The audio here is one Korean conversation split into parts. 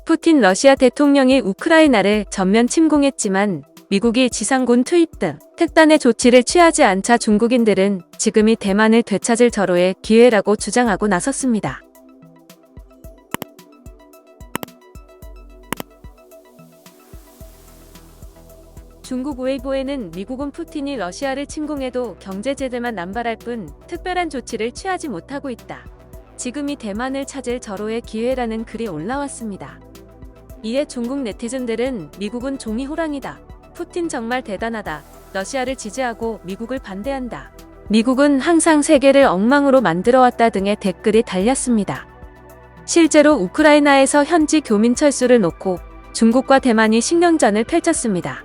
푸틴 러시아 대통령이 우크라이나를 전면 침공했지만 미국이 지상군 투입 등 특단의 조치를 취하지 않자 중국인들은 지금이 대만을 되찾을 절호의 기회라고 주장하고 나섰습니다. 중국 웨이보에는 미국은 푸틴이 러시아를 침공해도 경제 제재만 남발할 뿐 특별한 조치를 취하지 못하고 있다. 지금이 대만을 찾을 절호의 기회라는 글이 올라왔습니다. 이에 중국 네티즌들은 미국은 종이 호랑이다. 푸틴 정말 대단하다. 러시아를 지지하고 미국을 반대한다. 미국은 항상 세계를 엉망으로 만들어왔다 등의 댓글이 달렸습니다. 실제로 우크라이나에서 현지 교민 철수를 놓고 중국과 대만이 신경전을 펼쳤습니다.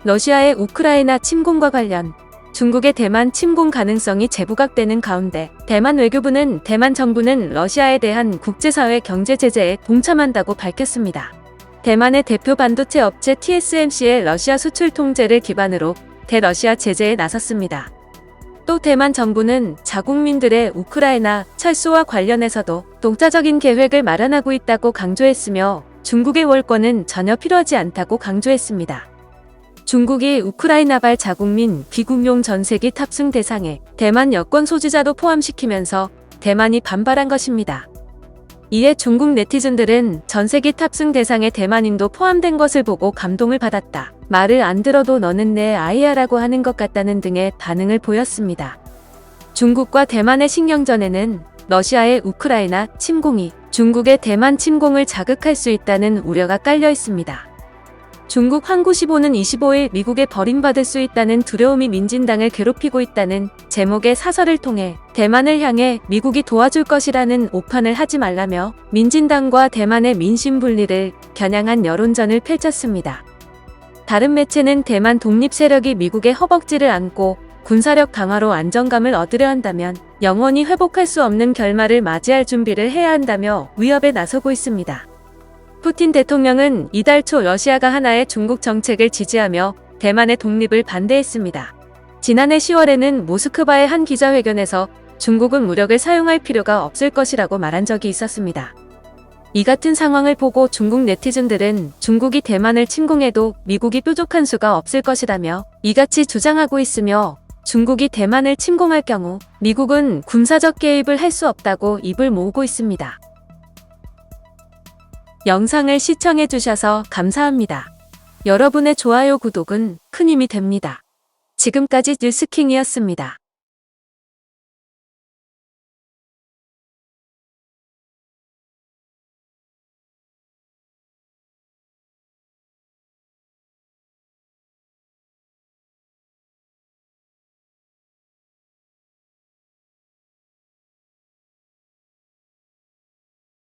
러시아의 우크라이나 침공과 관련 중국의 대만 침공 가능성이 재부각되는 가운데 대만 외교부는 대만 정부는 러시아에 대한 국제사회 경제 제재에 동참한다고 밝혔습니다. 대만의 대표 반도체 업체 TSMC의 러시아 수출 통제를 기반으로 대러시아 제재에 나섰습니다. 또 대만 정부는 자국민들의 우크라이나 철수와 관련해서도 독자적인 계획을 마련하고 있다고 강조했으며 중국의 월권은 전혀 필요하지 않다고 강조했습니다. 중국이 우크라이나발 자국민 비국용 전세기 탑승 대상에 대만 여권 소지자도 포함시키면서 대만이 반발한 것입니다. 이에 중국 네티즌들은 전세기 탑승 대상에 대만인도 포함된 것을 보고 감동을 받았다. 말을 안 들어도 너는 내 아이야라고 하는 것 같다는 등의 반응을 보였습니다. 중국과 대만의 신경전에는 러시아의 우크라이나 침공이 중국의 대만 침공을 자극할 수 있다는 우려가 깔려 있습니다. 중국 환구시보는 25일 미국에 버림받을 수 있다는 두려움이 민진당을 괴롭히고 있다는 제목의 사설을 통해 대만을 향해 미국이 도와줄 것이라는 오판을 하지 말라며 민진당과 대만의 민심 분리를 겨냥한 여론전을 펼쳤습니다. 다른 매체는 대만 독립 세력이 미국의 허벅지를 안고 군사력 강화로 안정감을 얻으려 한다면 영원히 회복할 수 없는 결말을 맞이할 준비를 해야 한다며 위협에 나서고 있습니다. 푸틴 대통령은 이달 초 러시아가 하나의 중국 정책을 지지하며 대만의 독립을 반대했습니다. 지난해 10월에는 모스크바의 한 기자회견에서 중국은 무력을 사용할 필요가 없을 것이라고 말한 적이 있었습니다. 이 같은 상황을 보고 중국 네티즌들은 중국이 대만을 침공해도 미국이 뾰족한 수가 없을 것이라며 이같이 주장하고 있으며 중국이 대만을 침공할 경우 미국은 군사적 개입을 할 수 없다고 입을 모으고 있습니다. 영상을 시청해주셔서 감사합니다. 여러분의 좋아요, 구독은 큰 힘이 됩니다. 지금까지 뉴스킹이었습니다.